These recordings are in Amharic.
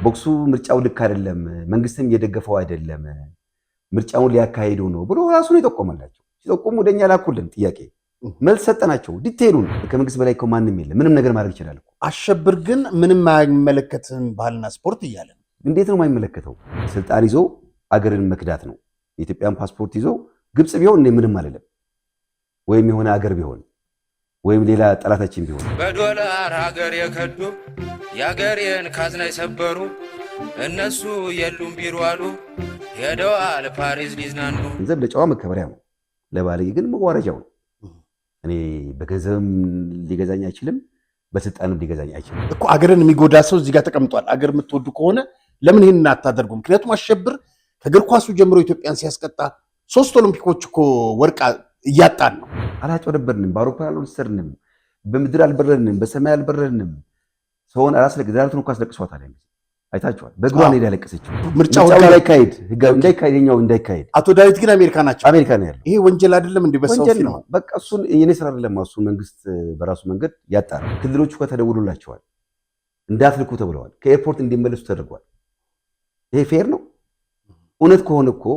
ቦክሱ ምርጫው ልክ አይደለም መንግስትም እየደገፈው አይደለም ምርጫውን ሊያካሂዱ ነው ብሎ ራሱን ይጠቆመላቸው ሲጠቆሙ ወደኛ ላኩልን ጥያቄ መልስ ሰጠናቸው ዲቴይሉን ከመንግስት በላይ ማንም የለም ምንም ነገር ማድረግ ይችላል እኮ አሸብር ግን ምንም አይመለከትም ባህልና ስፖርት እያለ እንዴት ነው የማይመለከተው ስልጣን ይዞ አገርን መክዳት ነው የኢትዮጵያን ፓስፖርት ይዞ ግብጽ ቢሆን ምንም አይደለም ወይም የሆነ አገር ቢሆን ወይም ሌላ ጠላታችን ቢሆን በዶላር ሀገር የከዱ ያገሬን ካዝና የሰበሩ እነሱ የሉም ቢሩ አሉ ሄደዋል ፓሪስ ሊዝናኑ ገንዘብ ለጨዋ መከበሪያ ነው ለባለጌ ግን መዋረጃው ነው እኔ በገንዘብም ሊገዛኝ አይችልም በስልጣንም ሊገዛኝ አይችልም እኮ አገርን የሚጎዳ ሰው እዚህ ጋር ተቀምጧል አገር የምትወዱ ከሆነ ለምን ይሄን አታደርጉ ምክንያቱም አሸብር ከእግር ኳሱ ጀምሮ ኢትዮጵያን ሲያስቀጣ 3 ኦሎምፒኮች እኮ ወርቅ እያጣን ነው አላጭበረበርንም በአውሮፕላን አልወሰድንም በምድር አልበረርንም በሰማይ አልበረርንም ሰውን አላስለቅዛቱን እንኳን አስለቅሷታል አይታችኋል በእግሯን ሄዳ ያለቀሰችው ምርጫው እንዳይካሄድ ህጋዊ እንዳይካሄድ አቶ ዳዊት ግን አሜሪካ ናቸው አሜሪካ ነው ያለው ይሄ ወንጀል አይደለም እንዴ በሰው ነው በቃ እሱን የኔ ስራ አይደለም እሱ መንግስት በራሱ መንገድ ያጣራ ክልሎቹ ከተደውሉላቸዋል እንዳትልኩ ተብለዋል ከኤርፖርት እንዲመለሱ ተደርጓል ይሄ ፌር ነው እውነት ከሆነ እኮ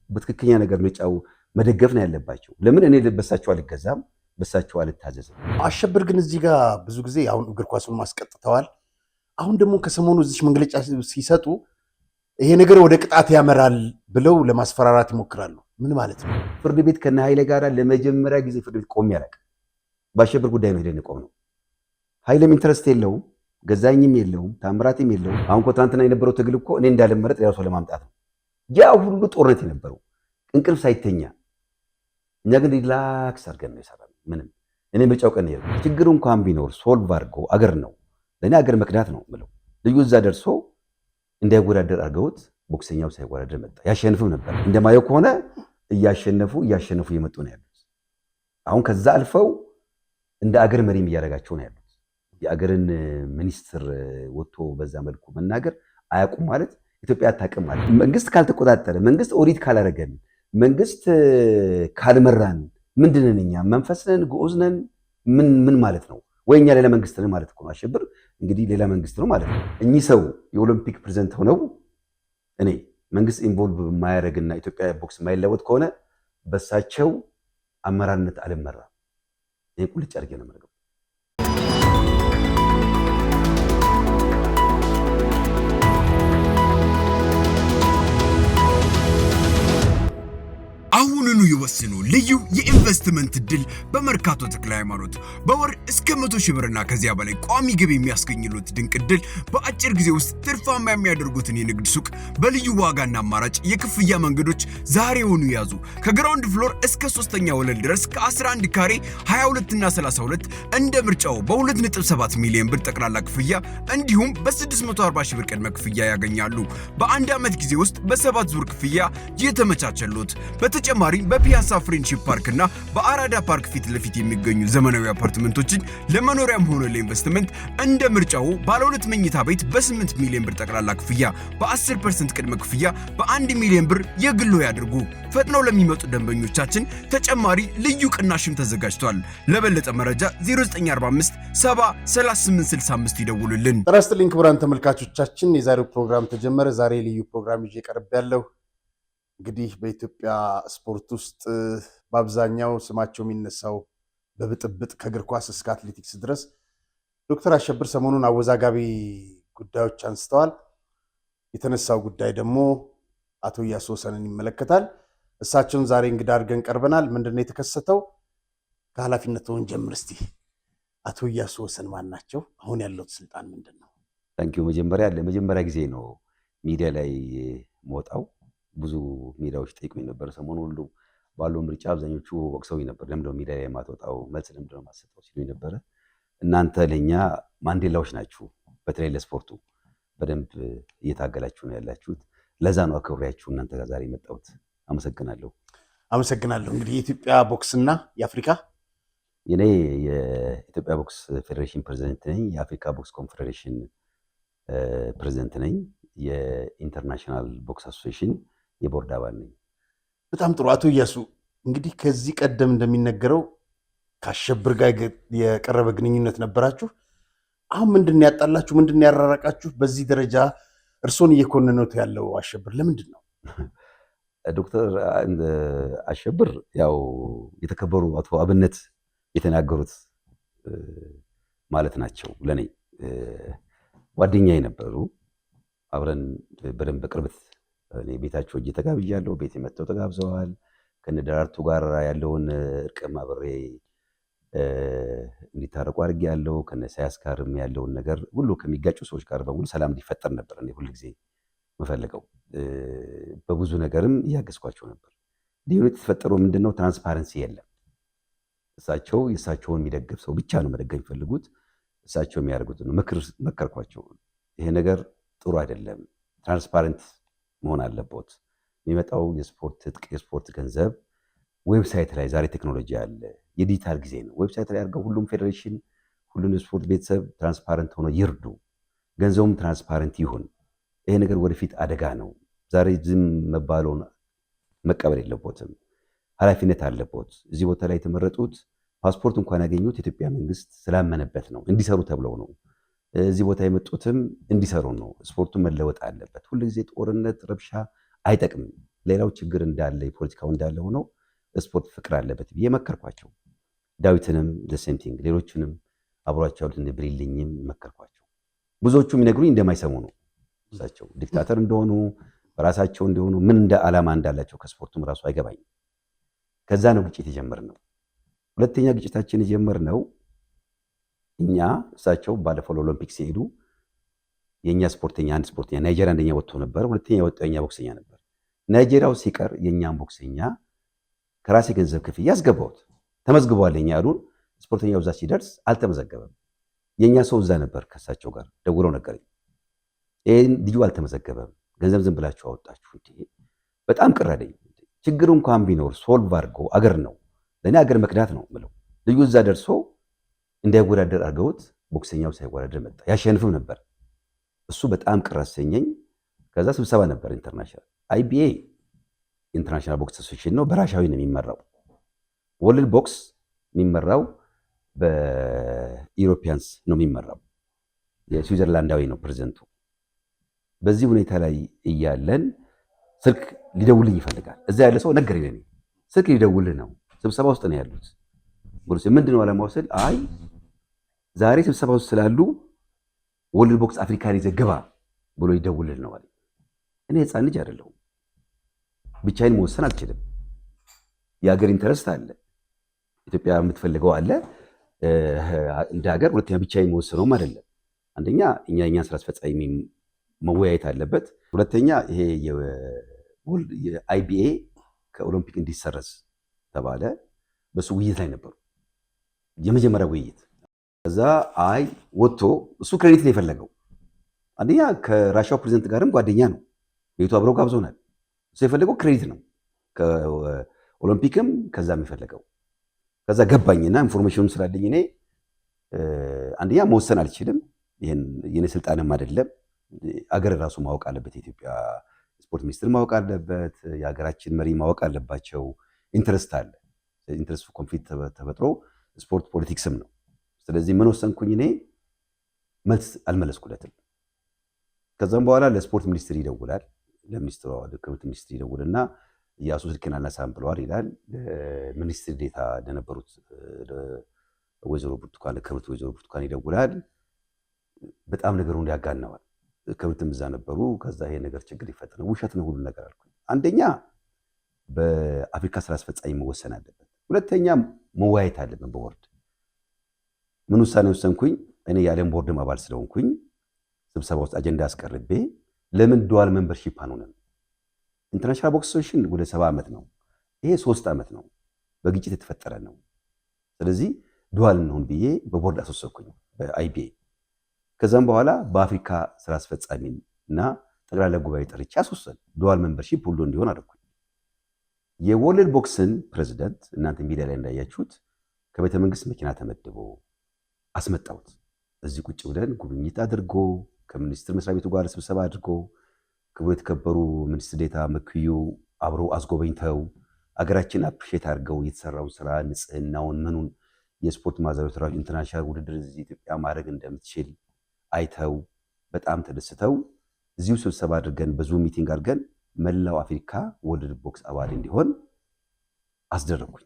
በትክክለኛ ነገር ምርጫው መደገፍ ነው ያለባቸው ለምን እኔ በሳቸው አልገዛም በሳቸው አልታዘዝም አሸብር ግን እዚህ ጋር ብዙ ጊዜ አሁን እግር ኳሱን ማስቀጥተዋል አሁን ደግሞ ከሰሞኑ እዚህ መግለጫ ሲሰጡ ይሄ ነገር ወደ ቅጣት ያመራል ብለው ለማስፈራራት ይሞክራሉ ምን ማለት ነው ፍርድ ቤት ከነ ኃይለ ጋር ለመጀመሪያ ጊዜ ፍርድ ቤት ቆም ያለቅ ባሸብር ጉዳይ ነው ሄደን ቆም ነው ኃይለም ኢንተረስት የለውም ገዛኝም የለውም ታምራትም የለውም አሁን ኮንትራንትና የነበረው ትግል እኮ እኔ እንዳልመረጥ ያው ሰው ለማምጣት ነው ያ ሁሉ ጦርነት የነበረው እንቅልፍ ሳይተኛ እኛ ግን ሪላክስ አድርገን ነው የሰራነው ምንም እኔ ምርጫው ቀን ነው ችግሩ እንኳን ቢኖር ሶልቭ አድርጎ አገር ነው ለኔ አገር መክዳት ነው ምለው ልዩ እዛ ደርሶ እንዳይወዳደር አድርገውት ቦክሰኛው ሳይወዳደር መጣ ያሸንፍም ነበር እንደማየው ከሆነ እያሸነፉ እየመጡ ነው ያሉት አሁን ከዛ አልፈው እንደ አገር መሪም እያደረጋቸው ነው ያሉት የአገርን ሚኒስትር ወጥቶ በዛ መልኩ መናገር አያውቁም ማለት ኢትዮጵያ አታውቅም ማለት መንግስት ካልተቆጣጠረ መንግስት ኦዲት ካላረገን መንግስት ካልመራን ምንድነን እኛ መንፈስነን ጎዝነን ምን ማለት ነው ወይኛ ሌላ መንግስት ነው ማለት ነው አሸብር እንግዲህ ሌላ መንግስት ነው ማለት ነው እኚህ ሰው የኦሎምፒክ ፕሬዝዳንት ሆነው እኔ መንግስት ኢንቮልቭ ማያረግና ኢትዮጵያ ቦክስ ማይለወጥ ከሆነ በሳቸው አመራርነት አልመራ ይሄ ቁልጭ አድርጌ ነው ማለት አሁኑኑ ይወስኑ ልዩ የኢንቨስትመንት ድል በመርካቶ ተክለ ሃይማኖት በወር እስከ 100,000 ብርና ከዚያ በላይ ቋሚ ገቢ የሚያስገኝሉት ድንቅ ድል በአጭር ጊዜ ውስጥ ትርፋማ የሚያደርጉትን የንግድ ሱቅ በልዩ ዋጋና አማራጭ የክፍያ መንገዶች ዛሬውኑ ያዙ ከግራውንድ ፍሎር እስከ 3ኛ ወለል ድረስ ከ11 ካሬ 22 እና 32 እንደ ምርጫው በ2.7 ሚሊዮን ብር ጠቅላላ ክፍያ እንዲሁም በ640,000 ብር ቅድመ ክፍያ ያገኛሉ በአንድ ዓመት ጊዜ ውስጥ በ7 ዙር ክፍያ የተመቻቸሉት በተጨማሪ በፒያሳ ፍሬንድሺፕ ፓርክና በአራዳ ፓርክ ፊት ለፊት የሚገኙ ዘመናዊ አፓርትመንቶችን ለመኖሪያም ሆነ ለኢንቨስትመንት እንደ ምርጫው ባለ 2 መኝታ ቤት በ8 ሚሊዮን ብር ጠቅላላ ክፍያ በ10% ቅድመ ክፍያ በ1 ሚሊዮን ብር የግሎ ያድርጉ ፈጥነው ለሚመጡ ደንበኞቻችን ተጨማሪ ልዩ ቅናሽም ተዘጋጅቷል ለበለጠ መረጃ 0945 70 3865 ይደውሉልን ጥራስትሊንክ ብራን ተመልካቾቻችን የዛሬው ፕሮግራም ተጀመረ ዛሬ ልዩ ፕሮግራም ይዤ ቀርቤያለሁ እንግዲህ በኢትዮጵያ ስፖርት ውስጥ በአብዛኛው ስማቸው የሚነሳው በብጥብጥ ከእግር ኳስ እስከ አትሌቲክስ ድረስ ዶክተር አሸብር ሰሞኑን አወዛጋቢ ጉዳዮች አንስተዋል የተነሳው ጉዳይ ደግሞ አቶ ኢያሱ ወሰንን ይመለከታል እሳቸውን ዛሬ እንግዳ አድርገን ቀርበናል ምንድነው የተከሰተው ከኃላፊነቱን ጀምር እስቲ አቶ ኢያሱ ወሰን ማን ናቸው አሁን ያለው ስልጣን ምንድነው ታንኪዩ ለመጀመሪያ ጊዜ ነው ሚዲያ ላይ ሞጣው ብዙ ሚዲያዎች ጠይቁኝ ነበር ሰሞኑ ሁሉ ባለው ምርጫ አብዛኞቹ ወቅሰውኝ ነበር ለምንድነው ሚዲያ ላይ ማተወጣው መልስ ለምንድነው ማሰጠው ሲሉኝ ነበር እናንተ ለኛ ማንዴላዎች ናችሁ በተለይ ለስፖርቱ በደንብ እየታገላችሁ ነው ያላችሁት ለዛ ነው አክብሬያችሁ እናንተ ጋር ዛሬ መጣሁት አመሰግናለሁ እንግዲህ የኢትዮጵያ ቦክስና የአፍሪካ የኔ የኢትዮጵያ ቦክስ ፌዴሬሽን ፕሬዝዳንት ነኝ የአፍሪካ ቦክስ ኮንፌዴሬሽን ፕሬዝዳንት ነኝ የኢንተርናሽናል ቦክስ አሶሲዬሽን የቦርድ አባል ነኝ በጣም ጥሩ አቶ ኢያሱ እንግዲህ ከዚህ ቀደም እንደሚነገረው ከአሸብር ጋር የቀረበ ግንኙነት ነበራችሁ አሁን ምንድነው ያጣላችሁ ምንድነው ያራራቃችሁ በዚህ ደረጃ እርሶን እየኮነኑት ያለው አሸብር ለምንድን ነው? ዶክተር አሸብር ያው የተከበሩ አቶ አብነት የተናገሩት ማለት ናቸው። ለኔ ጓደኛዬ ነበሩ። አብረን በደንብ በቅርበት እኔ ቤታቸው እጄ ተጋብዣለሁ። ቤት መጥተው ተጋብዘዋል። ከነደራርቱ ጋር ያለውን እርቅም አብሬ እንዲታረቁ አድርጌያለሁ። ከነሳያስ ጋርም ያለውን ነገር ሁሉ ከሚጋጩ ሰዎች ጋር በሙሉ ሰላም እንዲፈጠር ነበር እኔ ሁልጊዜ የምፈልገው። በብዙ ነገርም እያገዝኳቸው ነበር። ልዩነት የተፈጠረው ምንድነው? ትራንስፓረንሲ የለም። እሳቸው የእሳቸውን የሚደግፍ ሰው ብቻ ነው መደገፍ የሚፈልጉት። እሳቸው የሚያደርጉት ነው መከርኳቸው። ይሄ ነገር ጥሩ አይደለም፣ ትራንስፓረንት መሆን አለበት። የሚመጣው የስፖርት ትጥቅ፣ የስፖርት ገንዘብ ዌብሳይት ላይ ዛሬ ቴክኖሎጂ አለ፣ የዲጂታል ጊዜ ነው። ዌብሳይት ላይ አድርገው ሁሉም ፌዴሬሽን፣ ሁሉም የስፖርት ቤተሰብ ትራንስፓረንት ሆኖ ይርዱ፣ ገንዘቡም ትራንስፓረንት ይሁን። ይሄ ነገር ወደፊት አደጋ ነው። ዛሬ ዝም መባለውን መቀበል የለቦትም፣ ኃላፊነት አለቦት። እዚህ ቦታ ላይ የተመረጡት ፓስፖርት እንኳን ያገኙት የኢትዮጵያ መንግስት ስላመነበት ነው፣ እንዲሰሩ ተብለው ነው። እዚህ ቦታ የመጡትም እንዲሰሩ ነው። ስፖርቱ መለወጥ አለበት። ሁልጊዜ ጦርነት፣ ረብሻ አይጠቅምም። ሌላው ችግር እንዳለ የፖለቲካው እንዳለ ሆኖ ስፖርት ፍቅር አለበት ብዬ መከርኳቸው። ዳዊትንም ለሴምቲንግ ሌሎችንም አብሯቸው ያሉትን ብሪልኝም መከርኳቸው። ብዙዎቹ የሚነግሩኝ እንደማይሰሙ ነው። እሳቸው ዲክታተር እንደሆኑ በራሳቸው እንደሆኑ ምን እንደ ዓላማ እንዳላቸው ከስፖርቱም ራሱ አይገባኝም። ከዛ ነው ግጭት የጀመርነው። ሁለተኛ ግጭታችን የጀመርነው እኛ እሳቸው ባለፈው ኦሎምፒክ ሲሄዱ የኛ ስፖርተኛ አንድ ስፖርተኛ ናይጄሪያ አንደኛ ወጥቶ ነበር፣ ሁለተኛ የወጣው የኛ ቦክሰኛ ነበር። ናይጄሪያው ሲቀር የኛን ቦክሰኛ ከራሴ ገንዘብ ክፍያ ያስገባሁት ተመዝግቧል ያሉን። ስፖርተኛው እዛ ሲደርስ አልተመዘገበም። የኛ ሰው እዛ ነበር፣ ከእሳቸው ጋር ደውለው ነገረኝ። ይሄን ልጁ አልተመዘገበም፣ ገንዘብ ዝም ብላችሁ አወጣችሁ። በጣም ቅር አለኝ። ችግሩ እንኳን ቢኖር ሶልቭ አድርጎ አገር ነው ለእኔ አገር መክዳት ነው ምለው። ልጁ እዛ ደርሶ እንዳይወዳደር አድርገውት ቦክሰኛው ሳይወዳደር መጣ። ያሸንፍም ነበር። እሱ በጣም ቅር አሰኘኝ። ከዛ ስብሰባ ነበር ኢንተርናሽናል አይቢኤ ኢንተርናሽናል ቦክስ አሶሲዬሽን ነው፣ በራሻዊ ነው የሚመራው። ወርልድ ቦክስ የሚመራው በኢሮፒያንስ ነው የሚመራው። የስዊዘርላንዳዊ ነው ፕሬዝደንቱ። በዚህ ሁኔታ ላይ እያለን ስልክ ሊደውልኝ ይፈልጋል። እዛ ያለ ሰው ነገረኝ። ለኔ ስልክ ሊደውልህ ነው፣ ስብሰባ ውስጥ ነው ያሉት። ምንድነው ዓላማው ስል አይ ዛሬ ስብሰባ ውስጥ ስላሉ ወርልድ ቦክስ አፍሪካን ይዘህ ግባ ብሎ ይደውልህ ነው አለኝ። እኔ ህፃን ልጅ አይደለሁም፣ ብቻዬን መወሰን አልችልም። የሀገር ኢንተረስት አለ፣ ኢትዮጵያ የምትፈልገው አለ እንደ ሀገር። ሁለተኛ ብቻዬን መወሰነውም አይደለም። አንደኛ የእኛን ስራ አስፈጻሚ መወያየት አለበት። ሁለተኛ ይሄ የአይቢኤ ከኦሎምፒክ እንዲሰረዝ ተባለ። በሱ ውይይት ላይ ነበሩ፣ የመጀመሪያ ውይይት። ከዛ አይ ወጥቶ እሱ ክሬዲት ነው የፈለገው። አንደኛ ከራሻው ፕሬዝደንት ጋርም ጓደኛ ነው፣ ቤቱ አብረው ጋብዞናል። እሱ የፈለገው ክሬዲት ነው ከኦሎምፒክም ከዛም የፈለገው። ከዛ ገባኝና ኢንፎርሜሽኑን ስላለኝ እኔ አንደኛ መወሰን አልችልም፣ ይሄን የኔ ስልጣንም አይደለም። አገር ራሱ ማወቅ አለበት፣ የኢትዮጵያ ስፖርት ሚኒስትር ማወቅ አለበት፣ የሀገራችን መሪ ማወቅ አለባቸው። ኢንትረስት አለ፣ ኢንትረስቱ ኮንፍሊክት ተፈጥሮ ስፖርት ፖለቲክስም ነው። ስለዚህ ምን ወሰንኩኝ እኔ? መልስ አልመለስኩለትም። ከዛም በኋላ ለስፖርት ሚኒስትር ይደውላል፣ ለሚኒስትሩ ለክብርት ሚኒስትር ይደውልና እያሱ ስልክን አልነሳም ብለዋል ይላል። ሚኒስትር ዴታ ለነበሩት ወይዘሮ ብርቱካን ለክብርት ወይዘሮ ብርቱካን ይደውላል። በጣም ነገሩን ያጋነዋል። ክብርትም እዛ ነበሩ። ከዛ ይሄ ነገር ችግር ይፈጠራል፣ ውሸት ነው ሁሉ ነገር አልኩኝ። አንደኛ በአፍሪካ ስራ አስፈጻሚ መወሰን አለበት፣ ሁለተኛ መወያየት አለብን በቦርድ። ምን ውሳኔ ወሰንኩኝ? እኔ የዓለም ቦርድም አባል ስለሆንኩኝ ስብሰባ ውስጥ አጀንዳ አስቀርቤ ለምን ዱዋል ሜምበርሺፕ አንሆንም? ኢንተርናሽናል ቦክስ አሶሲዬሽን ወደ 70 ዓመት ነው፣ ይሄ 3 ዓመት ነው፣ በግጭት የተፈጠረ ነው። ስለዚህ ዱዋል እንሆን ብዬ በቦርድ አስወሰንኩኝ በአይቢኤ። ከዛም በኋላ በአፍሪካ ስራ አስፈጻሚ እና ጠቅላላ ጉባኤ ጠርቼ አስወሰን ዱዋል ሜምበርሺፕ ሁሉ እንዲሆን አደረኩኝ። የወርልድ ቦክስን ፕሬዝዳንት እናንተ ሚዲያ ላይ እንዳያችሁት ከቤተ መንግስት መኪና ተመድቦ አስመጣሁት። እዚህ ቁጭ ብለን ጉብኝት አድርጎ ከሚኒስትር መስሪያ ቤቱ ጋር ስብሰባ አድርጎ ክቡር የተከበሩ ሚኒስትር ዴታ መክዩ አብረው አስጎበኝተው አገራችን አፕሪሼት አድርገው የተሰራውን ስራ ንጽህናውን፣ ምኑን የስፖርት ማዘውተሪያዎች ኢንተርናሽናል ውድድር እዚህ ኢትዮጵያ ማድረግ እንደምትችል አይተው በጣም ተደስተው እዚሁ ስብሰባ አድርገን በዙም ሚቲንግ አድርገን መላው አፍሪካ ወርልድ ቦክስ አባል እንዲሆን አስደረኩኝ።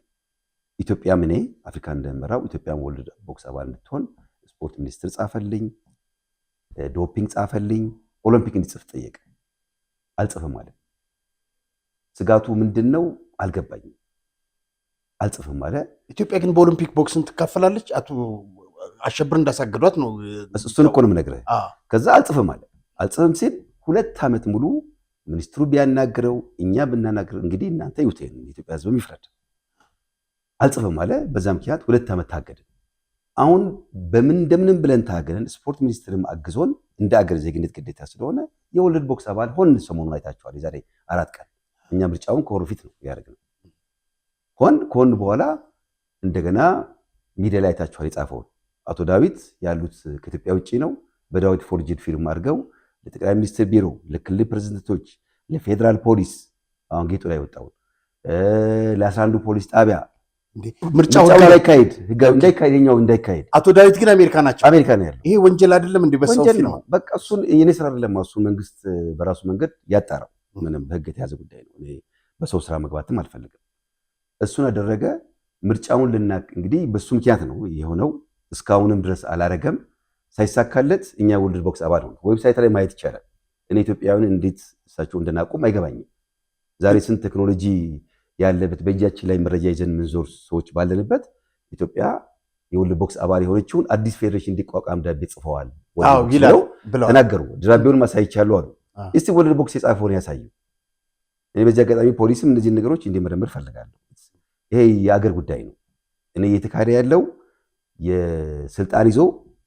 ኢትዮጵያም እኔ አፍሪካ እንደመራው ኢትዮጵያም ወርልድ ቦክስ አባል እንድትሆን ስፖርት ሚኒስትር ጻፈልኝ፣ ዶፒንግ ጻፈልኝ፣ ኦሎምፒክ እንዲጽፍ ጠየቀ። አልጽፍም አለ። ስጋቱ ምንድነው አልገባኝም። አልጽፍም አለ። ኢትዮጵያ ግን በኦሎምፒክ ቦክስን ትካፈላለች። አቶ አሸብር እንዳሳገዷት ነው። እሱን እኮ ነው የምነግርህ። ከዛ አልጽፍም አለ። አልጽፍም ሲል 2 ዓመት ሙሉ ሚኒስትሩ ቢያናግረው እኛ ብናናግር እንግዲህ እናንተ ይውቴን የኢትዮጵያ ሕዝብ ይፍረድ። አልጽፍም አለ። በዛ ምክንያት 2 ዓመት ታገድን። አሁን በምን እንደምንም ብለን ታገልን። ስፖርት ሚኒስትርም አግዞን እንደ አገር ዜግነት ግዴታ ስለሆነ የወርልድ ቦክስ አባል ሆን። ሰሞኑን አይታችኋል። የዛሬ 4 ቀን እኛ ምርጫውን ከወሩ ፊት ነው ያደረግነው። ከሆን በኋላ እንደገና ሚዲያ ላይ አይታችኋል የጻፈውን። አቶ ዳዊት ያሉት ከኢትዮጵያ ውጭ ነው። በዳዊት ፎርጅድ ፊርማ አድርገው ለጠቅላይ ሚኒስትር ቢሮ፣ ለክልል ፕሬዝዳንቶች፣ ለፌዴራል ፖሊስ አሁን ጌጡ ላይ ወጣው ለ11 ፖሊስ ጣቢያ ምርጫው እንዳይካሄድ እንዳይካሄድ። አቶ ዳዊት ግን አሜሪካ ናቸው። አሜሪካ ነው ያለው። ይሄ ወንጀል አይደለም እንዴ? በሰው ፊልም ነው። በቃ እሱን የኔ ስራ አይደለም። እሱ መንግስት በራሱ መንገድ ያጣራው። ምንም በህግ የተያዘ ጉዳይ ነው። እኔ በሰው ስራ መግባትም አልፈልግም። እሱን አደረገ። ምርጫውን እንግዲህ በሱ ምክንያት ነው የሆነው። እስካሁንም ድረስ አላረገም። ሳይሳካለት እኛ ወርልድ ቦክስ አባል ሆነ። ዌብሳይት ላይ ማየት ይቻላል። እኔ ኢትዮጵያውያን እንዴት እሳቸው እንደናቁም አይገባኝም። ዛሬ ስንት ቴክኖሎጂ ያለበት በእጃችን ላይ መረጃ ይዘን ምንዞር ሰዎች ባለንበት ኢትዮጵያ የወርልድ ቦክስ አባል የሆነችውን አዲስ ፌዴሬሽን እንዲቋቋም ደብዳቤ ጽፈዋል ተናገሩ። ደብዳቤውን ማሳይቻለሁ አሉ። እስቲ ወርልድ ቦክስ የጻፈውን ያሳዩ። እኔ በዚህ አጋጣሚ ፖሊስም እነዚህን ነገሮች እንዲመረምር ፈልጋለሁ። ይሄ የአገር ጉዳይ ነው። እኔ እየተካሄደ ያለው የስልጣን ይዞ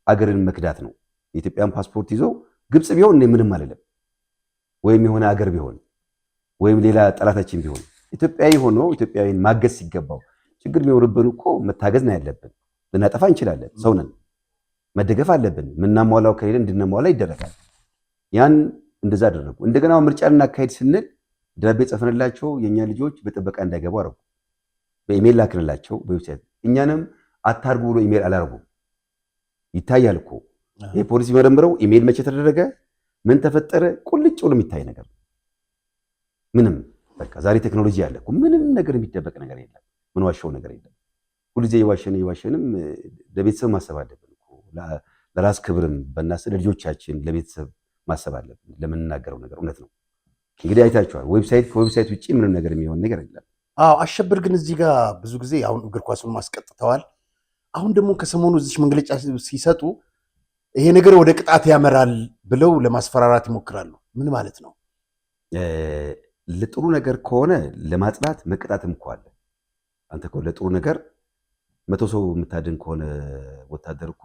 አገርን መክዳት ነው። የኢትዮጵያን ፓስፖርት ይዞ ግብጽ ቢሆን እኔ ምንም አይደለም፣ ወይም የሆነ አገር ቢሆን ወይም ሌላ ጠላታችን ቢሆን ኢትዮጵያዊ ሆኖ ኢትዮጵያዊን ማገዝ ሲገባው ችግር ቢኖርብን እኮ መታገዝ ነው ያለብን። ልናጠፋ እንችላለን፣ ሰው ነን፣ መደገፍ አለብን። ምናሟላው ከሌለ እንድንሟላ ይደረጋል። ያን እንደዛ አደረጉ። እንደገና ምርጫ ልናካሄድ ስንል ደብዳቤ ጽፈንላቸው የእኛ ልጆች በጥበቃ እንዳይገቡ አደረጉ። በኢሜል ላክንላቸው በዌብሳይት። እኛንም አታርጉ ብሎ ኢሜል አላረጉም። ይታያል እኮ ይሄ ፖሊስ ቢመረምረው ኢሜል መቼ ተደረገ፣ ምን ተፈጠረ፣ ቁልጭ ብሎ የሚታይ ነገር ምንም። በቃ ዛሬ ቴክኖሎጂ ያለ እኮ ምንም ነገር የሚደበቅ ነገር የለም። ምን ዋሻው ነገር የለም። ሁልጊዜ የዋሸንም ለቤተሰብ ማሰብ አለብን እኮ። ለራስ ክብርም በእናስ ለልጆቻችን ለቤተሰብ ማሰብ አለብን። ለምንናገረው ነገር እውነት ነው። እንግዲህ አይታችኋል። ከዌብሳይት ውጪ ምንም ነገር የሚሆን ነገር የለም። አዎ አሸብር ግን እዚህ ጋር ብዙ ጊዜ አሁን እግር ኳሱን ማስቀጥተዋል። አሁን ደግሞ ከሰሞኑ እዚህ መግለጫ ሲሰጡ ይሄ ነገር ወደ ቅጣት ያመራል ብለው ለማስፈራራት ይሞክራሉ። ምን ማለት ነው? ለጥሩ ነገር ከሆነ ለማጽናት መቀጣትም እኮ አለ። አንተ እኮ ለጥሩ ነገር 100 ሰው የምታድን ከሆነ ወታደር እኮ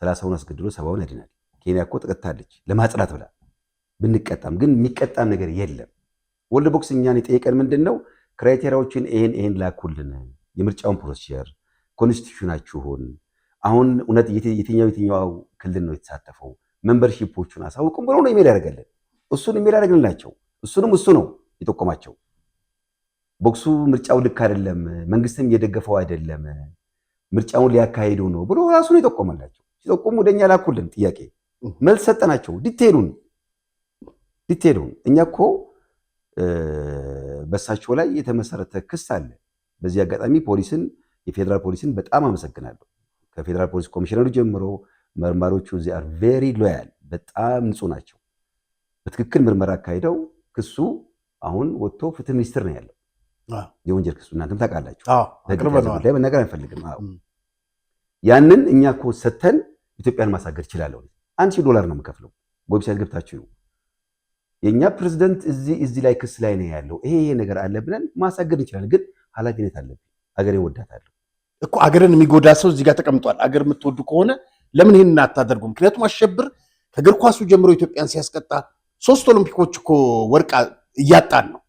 30ውን አስገድሎ 70ውን ያድናል። ኬንያ እኮ ተቀጣለች ለማጽናት ብላ። ብንቀጣም ግን የሚቀጣም ነገር የለም። ወርልድ ቦክስ እኛን የጠየቀን ምንድነው? ክራይቴሪያዎችን ይሄን ላኩልን፣ የምርጫውን ፕሮሲጀር፣ ኮንስቲቱሽናችሁን፣ አሁን እውነት የትኛው ክልል ነው የተሳተፈው፣ ሜምበርሺፖቹን አሳውቁም ብሎ ነው ኢሜል ያደርገልን። እሱን ኢሜል ያደርግልናቸው። እሱንም እሱ ነው የጠቆማቸው። ቦክሱ ምርጫው ልክ አይደለም፣ መንግስትም እየደገፈው አይደለም፣ ምርጫውን ሊያካሂዱ ነው ብሎ ራሱ ነው የጠቆመላቸው። ሲጠቆሙ ወደኛ ላኩልን ጥያቄ፣ መልስ ሰጠናቸው። ዲቴሉን እኛ እኮ በሳቸው ላይ የተመሰረተ ክስ አለ። በዚህ አጋጣሚ የፌዴራል ፖሊስን በጣም አመሰግናለሁ። ከፌዴራል ፖሊስ ኮሚሽነሩ ጀምሮ መርማሪዎቹ እዚህ አር ቬሪ ሎያል፣ በጣም ንጹህ ናቸው። በትክክል ምርመራ አካሂደው ክሱ አሁን ወጥቶ ፍትህ ሚኒስትር ነው ያለው። የወንጀል ክሱ እናንተም ታውቃላችሁ። ጉዳይ መናገር አንፈልግም። ያንን እኛ እኮ ሰተን ኢትዮጵያን ማሳገድ እችላለሁ። $1000 ነው የምከፍለው። ዌብሳይት ገብታችሁ የኛ ፕሬዝዳንት እዚህ ላይ ክስ ላይ ነው ያለው፣ ይሄ ነገር አለ ብለን ማሳገድ እንችላለን። ግን ኃላፊነት አለብኝ። አገሬን ወዳታለሁ እኮ። አገርን የሚጎዳ ሰው እዚህ ጋር ተቀምጧል። አገር የምትወዱ ከሆነ ለምን ይሄን አታደርጉ? ምክንያቱም አሸብር ከእግር ኳሱ ጀምሮ ኢትዮጵያን ሲያስቀጣ 3 ኦሎምፒኮች እኮ ወርቅ እያጣን ነው።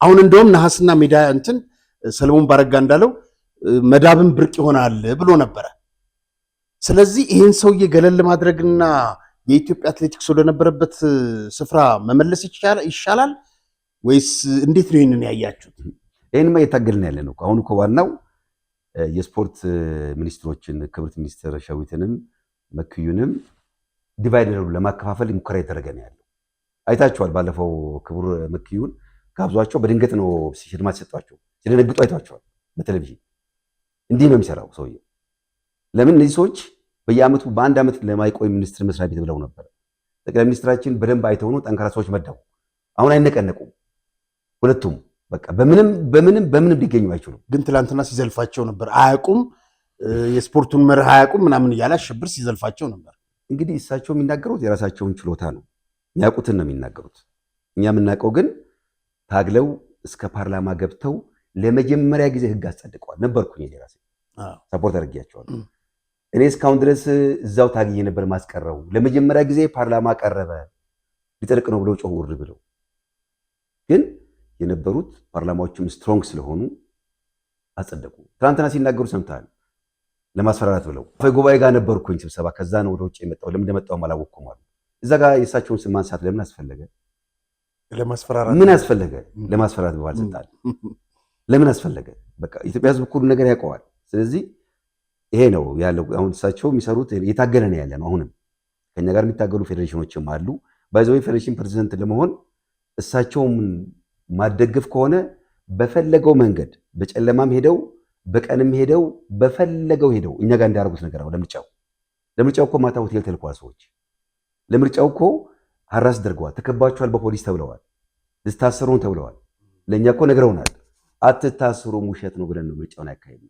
አሁን እንደውም ነሐስና ሜዳ ሰለሞን ባረጋ እንዳለው መዳብን ብርቅ ይሆናል ብሎ ነበረ። ስለዚህ ይህን ሰውዬ ገለል ለማድረግና የኢትዮጵያ አትሌቲክስ ወደነበረበት ስፍራ መመለስ ይሻላል ወይስ እንዴት ነው ይህንን ያያችሁት? ይህንማ እየታገልን ያለ ነው። አሁን እኮ ዋናው የስፖርት ሚኒስትሮችን ክብርት ሚኒስትር ሸዊትንም መክዩንም ዲቫይደር ለማከፋፈል ሙከራ የተደረገ ነው ያለው። አይታችኋል። ባለፈው ክቡር መክዩን ጋብዟቸው በድንገት ነው ሽልማት ሰጧቸው። ሲደነግጡ አይታችኋል በቴሌቪዥን። እንዲህ ነው የሚሰራው ሰውየው። ለምን እነዚህ ሰዎች በየዓመቱ በአንድ ዓመት ለማይቆይ ሚኒስትር መስሪያ ቤት ብለው ነበር። ጠቅላይ ሚኒስትራችን በደንብ አይተው ነው ጠንካራ ሰዎች መደቡ። አሁን አይነቀነቁም ሁለቱም። በቃ በምንም ሊገኙ አይችሉም። ግን ትላንትና ሲዘልፋቸው ነበር። አያውቁም፣ የስፖርቱን መርህ አያውቁም ምናምን እያለ አሸብር ሲዘልፋቸው ነበር። እንግዲህ እሳቸው የሚናገሩት የራሳቸውን ችሎታ ነው፣ የሚያውቁትን ነው የሚናገሩት። እኛ የምናውቀው ግን ታግለው እስከ ፓርላማ ገብተው ለመጀመሪያ ጊዜ ህግ አስጸድቀዋል። ነበርኩኝ የራሴ ሰፖርት አድርጌያቸዋለሁ። እኔ እስካሁን ድረስ እዛው ታግዬ ነበር ማስቀረው። ለመጀመሪያ ጊዜ ፓርላማ ቀረበ ሊጠርቅ ነው ብለው ጮህ ውርድ ብለው። ግን የነበሩት ፓርላማዎችም ስትሮንግ ስለሆኑ አጸደቁ። ትናንትና ሲናገሩ ሰምተሃል። ለማስፈራራት ብለው አፈ ጉባኤ ጋር ነበርኩኝ ስብሰባ። ከዛ ነው ወደ ውጭ የመጣው። ለምን እንደመጣሁም አላወቅኩም አሉ። እዛ ጋር የእሳቸውን ስም ማንሳት ለምን አስፈለገ? ለማስፈራራት ምን አስፈለገ? ለማስፈራራት በባለስልጣን ለምን አስፈለገ? በቃ ኢትዮጵያ ህዝብ ሁሉ ነገር ያውቀዋል። ስለዚህ ይሄ ነው ያለው። አሁን እሳቸው የሚሰሩት የታገለ ነው ያለ ነው። አሁንም ከኛ ጋር የሚታገሉ ፌዴሬሽኖችም አሉ። ባይዘው ፌዴሬሽን ፕሬዚደንት ለመሆን እሳቸውም ማደገፍ ከሆነ በፈለገው መንገድ በጨለማም ሄደው በቀንም ሄደው በፈለገው ሄደው እኛ ጋር እንዳደረጉት ነገር ነው። ለምርጫው እኮ ማታ ሆቴል ተልኳል ሰዎች። ለምርጫው እኮ ሀራስ ደርገዋል። ተከባችኋል፣ በፖሊስ ተብለዋል፣ ልታሰሩን ተብለዋል። ለእኛ እኮ ነግረውናል። አትታሰሩም፣ ውሸት ነው ብለን ነው ምርጫውን ያካሄድ።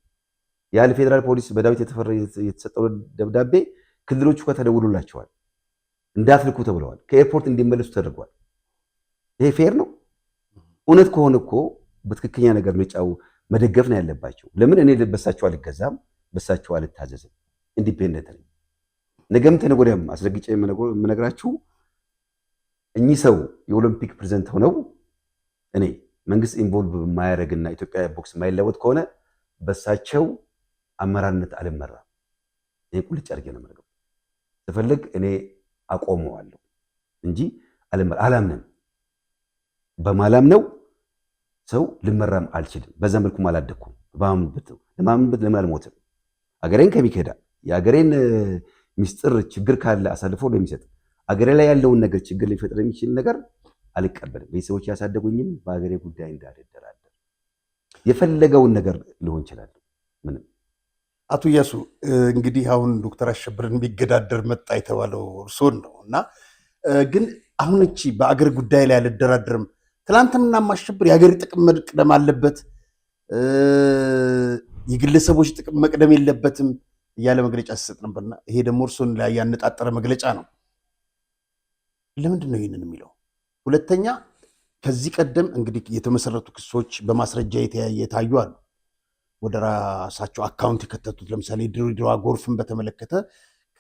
ያለ ፌዴራል ፖሊስ በዳዊት የተሰጠው ደብዳቤ ክልሎቹ እኮ ተደውሎላቸዋል፣ እንዳትልኩ ተብለዋል። ከኤርፖርት እንዲመለሱ ተደርጓል። ይሄ ፌር ነው? እውነት ከሆነ እኮ በትክክለኛ ነገር ምርጫው መደገፍ ነው ያለባቸው። ለምን እኔ በሳቸው አልገዛም፣ በሳቸው አልታዘዝም፣ ኢንዲፔንደንት ነኝ። ነገም ተነገ ወዲያም አስረግጬ የምነግራችሁ እኚህ ሰው የኦሎምፒክ ፕሬዝዳንት ሆነው እኔ መንግስት ኢንቮልቭ የማያደርግና ኢትዮጵያ ቦክስ የማይለወጥ ከሆነ በሳቸው አመራርነት አልመራም። ይሄ ቁልጭ አድርጌ ነው የምነግረው። ስፈልግ እኔ አቆመዋለሁ እንጂ አላምንም። በማላምነው ሰው ልመራም አልችልም። በዛ መልኩም አላደኩም። ለማምንበት ለምን አልሞትም? አገሬን ከሚከዳ የአገሬን ሚስጥር ችግር ካለ አሳልፎ ለሚሰጥ አገሬ ላይ ያለውን ነገር ችግር ሊፈጥር የሚችል ነገር አልቀበልም። ቤተሰቦች ያሳደጉኝም በአገሬ ጉዳይ እንዳልደራደር የፈለገውን ነገር ሊሆን ይችላል። ምንም አቶ ኢያሱ እንግዲህ አሁን ዶክተር አሸብርን ቢገዳደር መጣ የተባለው እርሶን ነው እና ግን አሁን እቺ በአገር ጉዳይ ላይ አልደራደርም፣ ትላንትና ማሸብር የአገር ጥቅም መቅደም አለበት፣ የግለሰቦች ጥቅም መቅደም የለበትም እያለ መግለጫ ሲሰጥ ነበርና ይሄ ደግሞ እርሶን ላይ ያነጣጠረ መግለጫ ነው። ለምንድን ነው ይህንን የሚለው? ሁለተኛ ከዚህ ቀደም እንግዲህ የተመሰረቱ ክሶች በማስረጃ የታዩ አሉ። ወደ ራሳቸው አካውንት የከተቱት ለምሳሌ ድሬዳዋ ጎርፍን በተመለከተ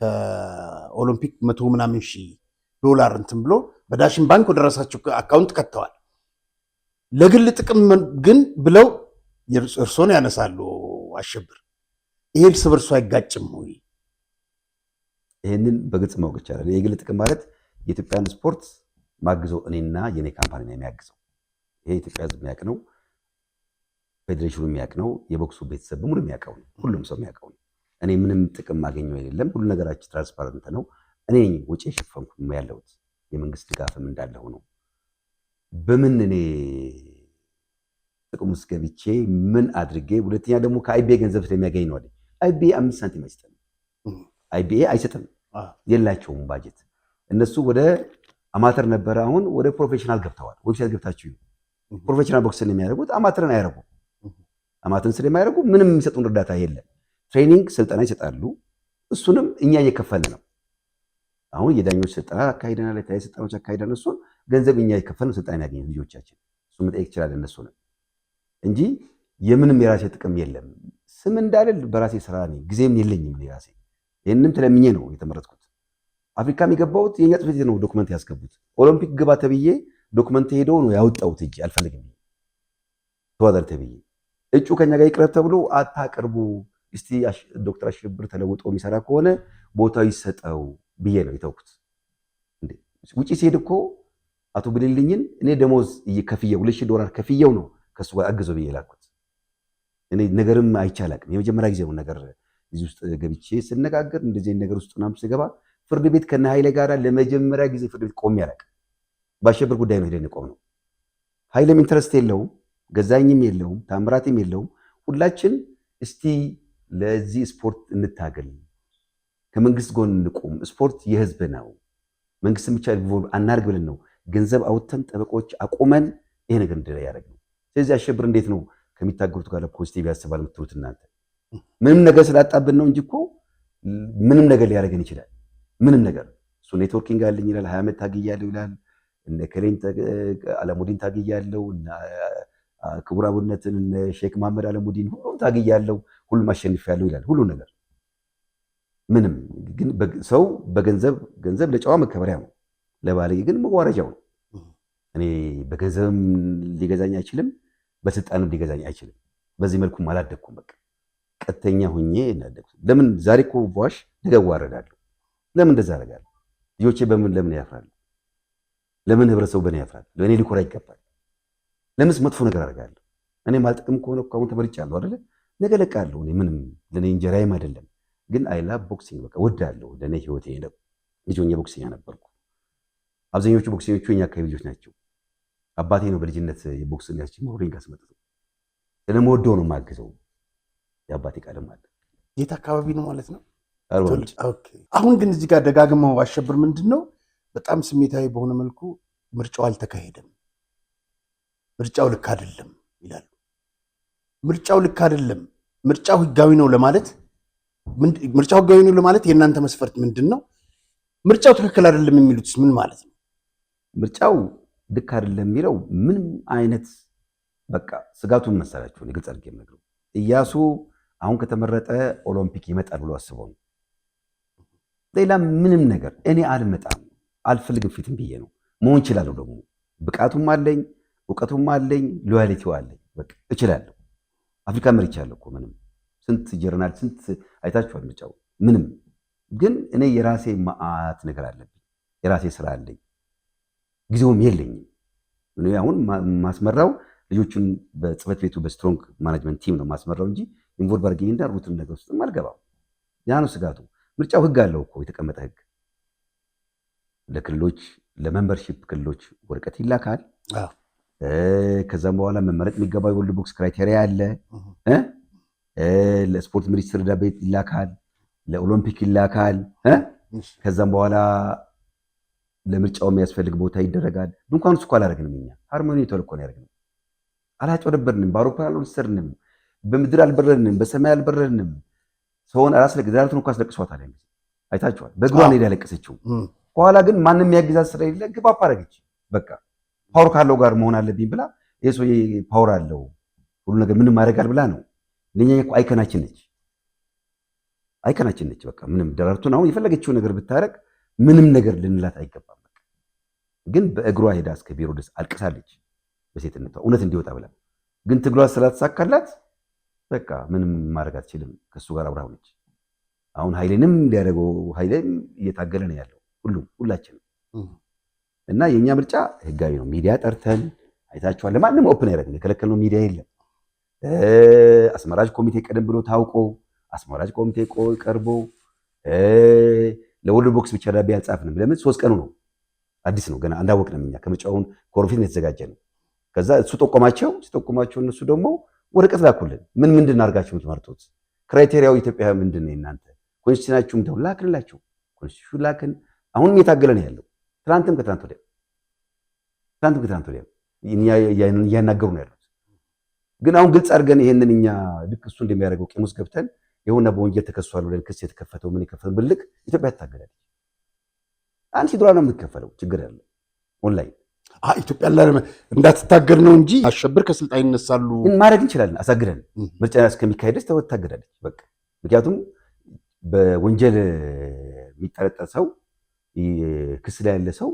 ከኦሎምፒክ $100,000 እንትን ብሎ በዳሽን ባንክ ወደ ራሳቸው አካውንት ከተዋል። ለግል ጥቅም ግን ብለው እርሶን ያነሳሉ። አሸብር ይሄ እርስ በርሱ አይጋጭም ወይ? ይህንን በግልጽ ማወቅ ይቻላል። የግል ጥቅም ማለት የኢትዮጵያን ስፖርት ማግዘው እኔና የኔ ካምፓኒ ነው የሚያግዘው። ይሄ የኢትዮጵያ ሕዝብ የሚያውቅ ነው፣ ፌዴሬሽኑ የሚያውቅ ነው፣ የቦክሱ ቤተሰብ በሙሉ የሚያውቀው ነው፣ ሁሉም ሰው የሚያውቀው ነው። እኔ ምንም ጥቅም ማገኘው የሌለም። ሁሉ ነገራችን ትራንስፓረንት ነው። እኔ ወጪ የሸፈንኩ ያለሁት የመንግስት ድጋፍም እንዳለ ሆኖ በምን እኔ ጥቅም ውስጥ ገብቼ ምን አድርጌ? ሁለተኛ ደግሞ ከአይቢኤ ገንዘብ ስለሚያገኝ ነው አይደል? አይቢኤ 5 ሳንቲም አይሰጥም። አይቢኤ አይሰጥም፣ የላቸውም ባጀት። እነሱ ወደ አማተር ነበረ፣ አሁን ወደ ፕሮፌሽናል ገብተዋል። ዌብሳይት ገብታችሁ ፕሮፌሽናል ቦክስን የሚያደርጉት አማተርን አያደርጉም። አማተርን ስለማያደርጉ ምንም የሚሰጡን እርዳታ የለም። ትሬኒንግ ስልጠና ይሰጣሉ፣ እሱንም እኛ እየከፈል ነው። አሁን የዳኞች ስልጠና አካሂደናል፣ የተለያዩ ስልጠናዎች አካሂደናል። እሱን ገንዘብ እኛ እየከፈልን ስልጠና ያገኙ ልጆቻችን፣ እሱ መጠየቅ ይችላል እነሱ ነው እንጂ የምንም የራሴ ጥቅም የለም። ስም እንዳልል በራሴ ስራ ነኝ፣ ጊዜም የለኝም የራሴ። ይህንም ተለምኜ ነው የተመረጥኩት። አፍሪካም የገባሁት የኛ ጽሕፈት ቤት ነው ዶክመንት ያስገቡት። ኦሎምፒክ ግባ ተብዬ ዶክመንት ሄደው ነው ያወጣሁት እንጂ አልፈልግም ተወዳደር ተብዬ። እጩ ከኛ ጋር ይቅረብ ተብሎ አታቅርቡ፣ እስቲ ዶክተር አሸብር ተለውጦ የሚሰራ ከሆነ ቦታው ይሰጠው ብዬ ነው የተውኩት። ውጪ ሲሄድ እኮ አቶ ብልልኝን እኔ ደሞዝ ከፍየው $2,000 ከፍየው ነው ከሱ ጋር አግዞ ብዬ ላኩት። እኔ ነገርም አይቻላቅም። የመጀመሪያ ጊዜው ነገር እዚህ ውስጥ ገብቼ ስነጋገር እንደዚህ ነገር ውስጥ ምናምን ስገባ ፍርድ ቤት ከነ ኃይሌ ጋር ለመጀመሪያ ጊዜ ፍርድ ቤት ቆሜ አላውቅም። በአሸብር ጉዳይ ነው ሄደን ቆም ነው። ኃይለም ኢንተረስት የለውም፣ ገዛኝም የለውም፣ ታምራትም የለውም። ሁላችን እስቲ ለዚህ ስፖርት እንታገል፣ ከመንግስት ጎን እንቁም። ስፖርት የህዝብ ነው፣ መንግስትን ብቻ አናርግ ብለን ነው ገንዘብ አውጥተን ጠበቆች አቁመን ይሄ ነገር እንደላይ ያደረግነው። ስለዚህ አሸብር እንዴት ነው ከሚታገሉት ጋር ፖዚቲቭ ያስባል የምትሉት እናንተ? ምንም ነገር ስላጣብን ነው እንጂ እኮ ምንም ነገር ሊያደርገን ይችላል። ምንም ነገር እሱ ኔትወርኪንግ አለኝ ይላል፣ 20 ዓመት ታግያለሁ ይላል፣ እነ ከሌን አለሙዲን ታግያለሁ፣ እነ ክቡር አቡነትን፣ እነ ሼክ መሐመድ አለሙዲን ሁሉም ታግያለሁ፣ ሁሉም አሸንፊያለሁ ይላል። ሁሉ ነገር ምንም ግን ሰው ገንዘብ ለጨዋ መከበሪያ ነው፣ ለባለጌ ግን መዋረጃው ነው። እኔ በገንዘብም ሊገዛኝ አይችልም፣ በስልጣንም ሊገዛኝ አይችልም። በዚህ መልኩም አላደግኩም። በቃ ቀጥተኛ ሁኜ እናደግኩ። ለምን ዛሬ እኮ በዋሽ ነገ እዋረዳለሁ። ለምን እንደዛ አደርጋለሁ? ልጆቼ ለምን ያፍራሉ? ለምን ህብረተሰቡ በእኔ ያፍራል? ለእኔ ሊኮራ ይገባል። ለምንስ መጥፎ ነገር አደርጋለሁ? እኔ ማልጠቅም ከሆነ እኮ አሁን ተበልጫለሁ አይደለ? ነገ እለቃለሁ። እኔ ምንም ለእኔ እንጀራዬም አይደለም። ግን አይ ላቭ ቦክሲንግ በቃ ወዳለሁ። ለእኔ ህይወቴ ነው። ልጅ ሆኜ ቦክሰኛ ነበርኩ። አብዛኞቹ ቦክሰኞቹ የኛ አካባቢ ልጆች ናቸው። አባቴ ነው በልጅነት የቦክስ ሊያስጀምረው ሪንግ አስመጥቶ ስለምወደው ነው የማግዘው። የአባቴ ቃልም አለ። የት አካባቢ ነው ማለት ነው? ኦኬ። አሁን ግን እዚህ ጋር ደጋግመው አሸብር ምንድን ነው በጣም ስሜታዊ በሆነ መልኩ ምርጫው አልተካሄደም፣ ምርጫው ልክ አይደለም ይላሉ። ምርጫው ልክ አይደለም፣ ምርጫው ህጋዊ ነው ለማለት ምርጫው ህጋዊ ነው ለማለት የእናንተ መስፈርት ምንድን ነው? ምርጫው ትክክል አይደለም የሚሉትስ ምን ማለት ነው? ምርጫው ልክ አይደለም የሚለው ምንም አይነት በቃ ስጋቱን መሰላችሁ ግልጽ አድርጌ የምነግረው ኢያሱ አሁን ከተመረጠ ኦሎምፒክ ይመጣል ብሎ አስበው ነው። ሌላ ምንም ነገር እኔ አልመጣም አልፈልግም ፊትም ብዬ ነው። መሆን እችላለሁ፣ ደግሞ ብቃቱም አለኝ፣ እውቀቱም አለኝ፣ ሎያሊቲው አለኝ። በቃ እችላለሁ። አፍሪካ መርቻለሁ እኮ ምንም ስንት ጀርናል ስንት አይታችኋል። ምርጫው ምንም ግን እኔ የራሴ ማአት ነገር አለብኝ፣ የራሴ ስራ አለኝ፣ ጊዜውም የለኝም። እኔ አሁን ማስመራው ልጆቹን በጽህፈት ቤቱ በስትሮንግ ማኔጅመንት ቲም ነው ማስመራው እንጂ ኢንቮልቭ አድርጌ እንዳሩትን ነገር ውስጥ አልገባም። ያ ነው ስጋቱ። ምርጫው ህግ አለው እኮ የተቀመጠ ህግ። ለክልሎች ለመምበርሺፕ ክልሎች ወረቀት ይላካል። ከዛም በኋላ መመረጥ የሚገባው የወርልድ ቦክስ ክራይቴሪያ አለ። ለስፖርት ሚኒስትር ደብዳቤ ይላካል፣ ለኦሎምፒክ ይላካል። ከዛም በኋላ ለምርጫው የሚያስፈልግ ቦታ ይደረጋል። ድንኳን ውስጥ እኮ አላደረግንም እኛ ሃርሞኒ ተልኮ ነው ያደረግነው። አላጨበረበርንም፣ በአውሮፕላን አልወሰድንም፣ በምድር አልበረርንም፣ በሰማይ አልበረርንም። ሰውን ዳርቱን እኮ አስለቅሷታል። አይታችኋል። በእግሯ ነው ያለቀሰችው። በኋላ ግን ማንም የሚያግዛት ስለሌለ ግብ አፕ አደረገች። በቃ ፓወር ካለው ጋር መሆን አለብኝ ብላ ይሄ ሰውዬ ፓወር አለው ሁሉ ነገር ምንም ማድረጋል ብላ ነው። ለኛ እኮ አይከናችን ነች፣ አይከናችን ነች። በቃ ምንም ደራርቱን አሁን የፈለገችው ነገር ብታረግ ምንም ነገር ልንላት አይገባም። በቃ ግን በእግሯ ሄዳ እስከ ቢሮ ድረስ አልቅሳለች በሴትነቷ እውነት እንዲወጣ ብላ። ግን ትግሏ ስላተሳካላት በቃ ምንም ማድረግ አትችልም። ከሱ ጋር አብራ ሆነች። አሁን ኃይሌንም ሊያደርገው ኃይሌም እየታገለ ነው ያለው ሁላችንም። እና የኛ ምርጫ ህጋዊ ነው። ሚዲያ ጠርተን አይታችኋል። ለማንም ኦፕን ያደረግን የከለከልነው ሚዲያ የለም። አስመራጭ ኮሚቴ ቀደም ብሎ ታውቆ አስመራጭ ኮሚቴ ቀርቦ ለወርልድ ቦክስ ብቻ ዳቢ አልጻፍንም። ለምን 3 ቀኑ ነው፣ አዲስ ነው፣ ገና እንዳወቅንም እኛ ከምርጫውን ኮርፊት ነው የተዘጋጀ ነው። ከዛ እሱ ሲጠቆማቸው እነሱ ደግሞ ወረቀት ላኩልን። ምንድን አድርጋችሁ የምትመርጡት ክራይቴሪያው ኢትዮጵያ ምንድን ነው እናንተ ኮንስቲቱሽናችሁም ተው ላክንላቸው። ኮንስቲቱሽን ላክን። አሁንም እየታገለ ነው ያለው። ትናንትም ከትናንት ወዲያ እያናገሩ ነው ያሉት። ግን አሁን ግልጽ አድርገን ይሄንን እኛ ልክ እሱ እንደሚያደርገው ቂም ውስጥ ገብተን የሆነ በወንጀል ተከሷል ብለን ክስ የተከፈተው ምን የከፈተው ብልክ ኢትዮጵያ ትታገላለች። $1,000 ነው የምትከፈለው። ችግር ያለው ኦንላይን ኢትዮጵያ እንዳትታገል ነው እንጂ አሸብር ከስልጣን ይነሳሉ ማድረግ እንችላለን። አሳግደን ምርጫ እስከሚካሄድ ድረስ ትታገላለች። በቃ ምክንያቱም በወንጀል የሚጠረጠር ሰው ክስ ላይ ያለ ሰው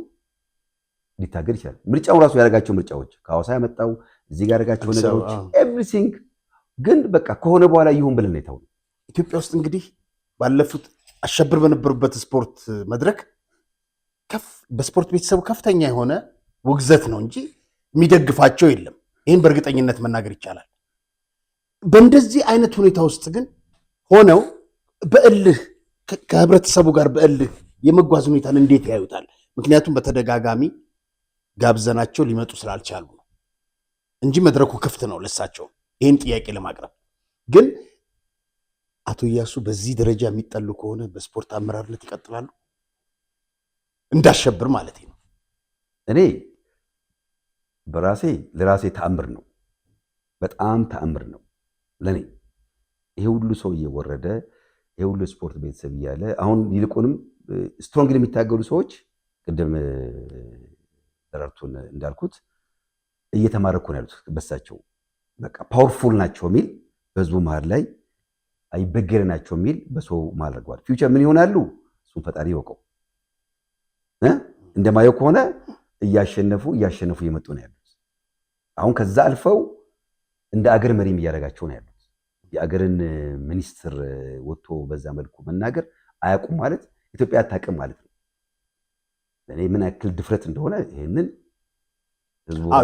ሊታገድ ይችላል። ምርጫውን ራሱ ያደረጋቸው ምርጫዎች ከሐዋሳ ያመጣው እዚህ ጋር ያደረጋቸው ነገሮች ኤቭሪቲንግ ግን በቃ ከሆነ በኋላ ይሁን ብለን ነው የታወቀው። ኢትዮጵያ ውስጥ እንግዲህ ባለፉት አሸብር በነበሩበት ስፖርት መድረክ በስፖርት ቤተሰቡ ከፍተኛ የሆነ ውግዘት ነው እንጂ የሚደግፋቸው የለም። ይህን በእርግጠኝነት መናገር ይቻላል። በእንደዚህ አይነት ሁኔታ ውስጥ ግን ሆነው በእልህ ከህብረተሰቡ ጋር በእልህ የመጓዝ ሁኔታን እንዴት ያዩታል? ምክንያቱም በተደጋጋሚ ጋብዘናቸው ሊመጡ ስላልቻሉ ነው እንጂ መድረኩ ክፍት ነው ለሳቸው ይህን ጥያቄ ለማቅረብ። ግን አቶ ኢያሱ በዚህ ደረጃ የሚጠሉ ከሆነ በስፖርት አመራርነት ይቀጥላሉ? እንዳሸብር ማለት ነው። እኔ በራሴ ለራሴ ተአምር ነው፣ በጣም ተአምር ነው ለኔ። ይሄ ሁሉ ሰው እየወረደ ይሄ ሁሉ ስፖርት ቤተሰብ እያለ አሁን ይልቁንም ስትሮንግ የሚታገሉ ሰዎች ቅድም ደራርቱን እንዳልኩት እየተማረኩ ነው ያሉት በሳቸው። በቃ ፓወርፉል ናቸው የሚል በህዝቡ መሀል ላይ አይበገሬ ናቸው የሚል በሰው መሀል አድርገዋል። ፊውቸር ምን ይሆናሉ እሱን ፈጣሪ ይወቀው። እንደማየው ከሆነ እያሸነፉ እየመጡ ነው ያሉት። አሁን ከዛ አልፈው እንደ አገር መሪም እያደረጋቸው ነው ያሉት። የአገርን ሚኒስትር ወጥቶ በዛ መልኩ መናገር አያውቁም ማለት ኢትዮጵያ አታውቅም ማለት ነው። እኔ ምን ያክል ድፍረት እንደሆነ ይሄንን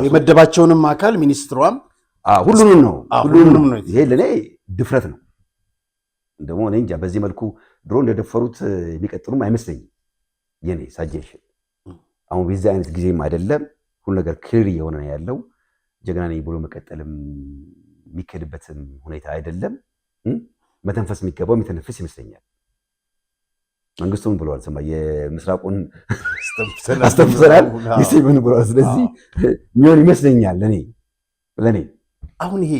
የመደባቸውንም አካል ሚኒስትሯም ሁሉንም ነው። ይሄ ለኔ ድፍረት ነው። ደግሞ እኔ እንጃ በዚህ መልኩ ድሮ እንደደፈሩት የሚቀጥሉም አይመስለኝም። የኔ ሳጀሽን አሁን በዚህ አይነት ጊዜም አይደለም፣ ሁሉ ነገር ክሊር እየሆነ ነው ያለው። ጀግና ነኝ ብሎ መቀጠልም የሚከድበትም ሁኔታ አይደለም። መተንፈስ የሚገባው የሚተነፍስ ይመስለኛል። መንግስቱም ብለዋል፣ ሰማ የምስራቁን አስተፍሰናል ይስብን ብለዋል። ስለዚህ የሚሆን ይመስለኛል ለኔ። አሁን ይሄ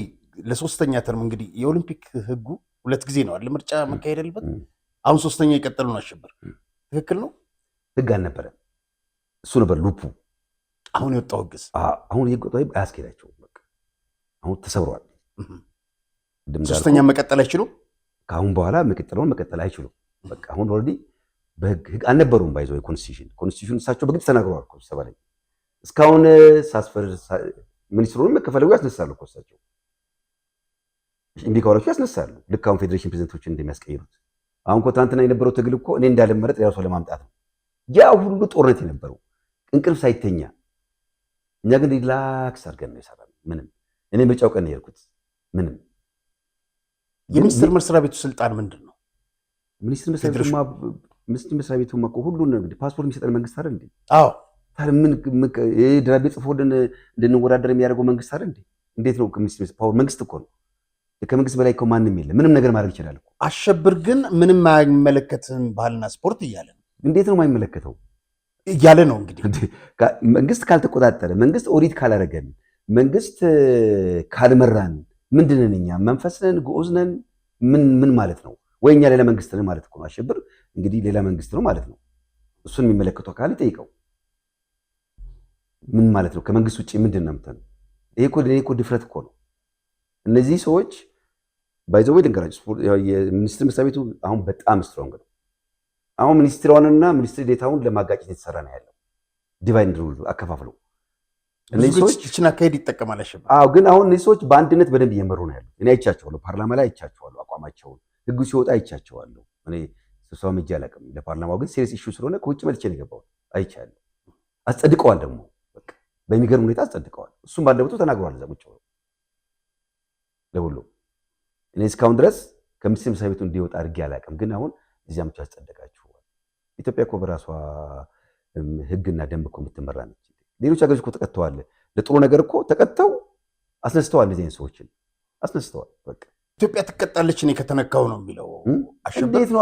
ለሶስተኛ ተርም እንግዲህ የኦሊምፒክ ህጉ 2 ጊዜ ነው አይደል ምርጫ መካሄድ ያለበት። አሁን ሶስተኛ የቀጠሉ ነው አሸብር፣ ትክክል ነው? ህግ አልነበረም፣ እሱ ነበር ሉፑ። አሁን የወጣው ህግስ አሁን የወጣው ህግ አያስኬዳቸውም። በቃ አሁን ተሰብሯል። ሶስተኛ መቀጠል አይችሉም። ከአሁን በኋላ መቀጠለውን መቀጠል አይችሉም። በቃ አሁን ኦልሬዲ በህግ አልነበሩም። ባይዘው ኮንስቲቱሽን እሳቸው በግልጽ ተናግረዋል እኮ ስብሰባ ላይ። እስካሁን ሳስፈር ሚኒስትሩን ከፈለጉ ያስነሳሉ እኮ እሳቸው እምቢ ካላችሁ ያስነሳሉ። ልክ አሁን ፌዴሬሽን ፕሬዝዳንቶችን እንደሚያስቀይሩት። አሁን እኮ ትናንትና የነበረው ትግል እኮ እኔ እንዳልመረጥ የራሷ ለማምጣት ነው። ያ ሁሉ ጦርነት የነበረው እንቅልፍ ሳይተኛ፣ እኛ ግን ሪላክስ አድርገን ነው የሰራነው። ምንም እኔ ምርጫው ቀን ነው የሄድኩት። ምንም የሚኒስትር መስሪያ ቤቱ ስልጣን ምንድን ነው? ሚኒስትር መስሪያ ቤቱማ እኮ ሁሉን እንግዲህ ፓስፖርት የሚሰጠን መንግስት አይደል እንዴ? አዎ። ታዲያ ምን ደብዳቤ ጽፎልን እንድንወዳደር የሚያደርገው መንግስት አይደል እንዴ? እንዴት ነው ሚኒስትር ፓወር? መንግስት እኮ ነው። ከመንግስት በላይ እኮ ማንም የለም። ምንም ነገር ማድረግ ይችላል እኮ። አሸብር ግን ምንም አይመለከትም ባህልና ስፖርት እያለ ነው። እንዴት ነው የማይመለከተው እያለ ነው? እንግዲህ መንግስት ካልተቆጣጠረ፣ መንግስት ኦዲት ካላረገን፣ መንግስት ካልመራን ምንድን ነን እኛ? መንፈስ ነን? ግዑዝ ነን? ምን ማለት ነው? ወይ እኛ ሌላ መንግስት ነን ማለት እኮ ነው። አሸብር እንግዲህ ሌላ መንግስት ነው ማለት ነው። እሱን የሚመለከተው አካል ይጠይቀው። ምን ማለት ነው? ከመንግስት ውጭ ምንድን ነው የምትለው? ይሄ እኮ ድፍረት እኮ ነው። እነዚህ ሰዎች ባይዘው ልንገራችሁ፣ የሚኒስትር መስሪያ ቤቱ አሁን በጣም ስትሮንግ ነው። አሁን ሚኒስትሯንና ሚኒስትር ዴታውን ለማጋጨት የተሰራ ነው ያለው። ዲቫይን ሩል አከፋፍለው እነዚህ ሰዎች እችን አካሄድ ይጠቀማል አሸብር። ግን አሁን እነዚህ ሰዎች በአንድነት በደንብ እየመሩ ነው ያሉት። እኔ አይቻቸዋለሁ፣ ፓርላማ ላይ አይቻቸዋለሁ፣ አቋማቸውን ህጉ ሲወጣ አይቻቸዋለሁ። እኔ ስብሰባ ሄጄ አላውቅም። ለፓርላማው ግን ሲሪየስ ኢሹ ስለሆነ ከውጭ መልቼ ነው የገባሁት። አይቻለሁ። አስጸድቀዋል ደግሞ በቃ በሚገርም ሁኔታ አስጸድቀዋል። እሱም ባለበቱ ተናግሯል። እዛ ቁጭ ብሎ ለሁሉ እኔ እስካሁን ድረስ ከሚኒስትር መስሪያ ቤቱ እንዲወጣ አድርጌ አላውቅም። ግን አሁን እዚያ ምቻ አስጸደቃችኋል። ኢትዮጵያ እኮ በራሷ ህግና ደንብ እኮ የምትመራ ነች። ሌሎች ሀገሮች እኮ ተቀጥተዋል። ለጥሩ ነገር እኮ ተቀጥተው አስነስተዋል። እንደዚህ አይነት ሰዎችን አስነስተዋል። በቃ ኢትዮጵያ ትቀጣለች እኔ ከተነካው ነው የሚለው አሸብር። እንዴት ነው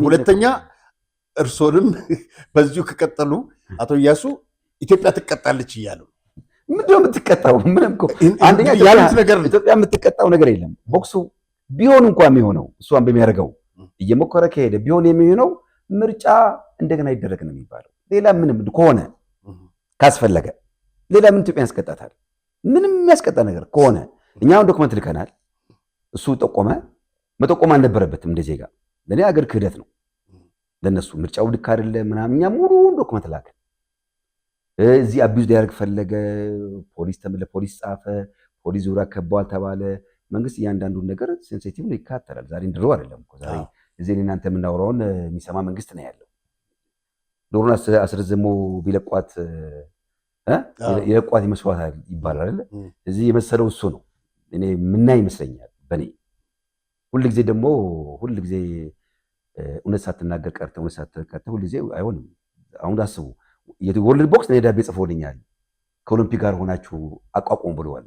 ሁለተኛ እርሶንም በዚሁ ከቀጠሉ አቶ ኢያሱ ኢትዮጵያ ትቀጣለች እያሉ ምንድን ነው የምትቀጣው? ምንም እኮ አንደኛ ኢትዮጵያ የምትቀጣው ነገር የለም። ቦክሱ ቢሆን እንኳን የሚሆነው እሷን በሚያደርገው እየሞከረ ከሄደ ቢሆን የሚሆነው ምርጫ እንደገና ይደረግ ነው የሚባለው። ሌላ ምንም ከሆነ ካስፈለገ ሌላ ምን ኢትዮጵያ ያስቀጣታል? ምንም የሚያስቀጣ ነገር ከሆነ እኛውን ዶክመንት ልከናል። እሱ ጠቆመ። መጠቆም አልነበረበትም እንደ ዜጋ። ለእኔ ሀገር ክህደት ነው ለነሱ። ምርጫው ልክ አይደለም ምናምን። እኛ ሙሉ ዶክመንት ላከን። እዚህ አቢዩዝ ሊያደርግ ፈለገ። ለፖሊስ ጻፈ። ፖሊስ ዙሪያ ከበዋል ተባለ። መንግስት እያንዳንዱን ነገር ሴንሲቲቭ ነው ይካተላል። ዛሬ እንድሮ አይደለም እኮ ዛሬ እዚህ እናንተ የምናወራውን የሚሰማ መንግስት ነው ያለው። ዶሮን አስረዝሞ ቢለቋት የለቋት ይመስሏታል ይባላል አይደለ? እዚህ የመሰለው እሱ ነው። እኔ ምናይ ይመስለኛል በኔ ሁልጊዜ ደግሞ ሁልጊዜ እውነት ሳትናገር ቀርተህ ሁልጊዜ አይሆንም። አሁን አስቡ፣ የወርልድ ቦክስ ደብዳቤ ጽፎልኛል ከኦሎምፒክ ጋር ሆናችሁ አቋቁሙ ብለዋል።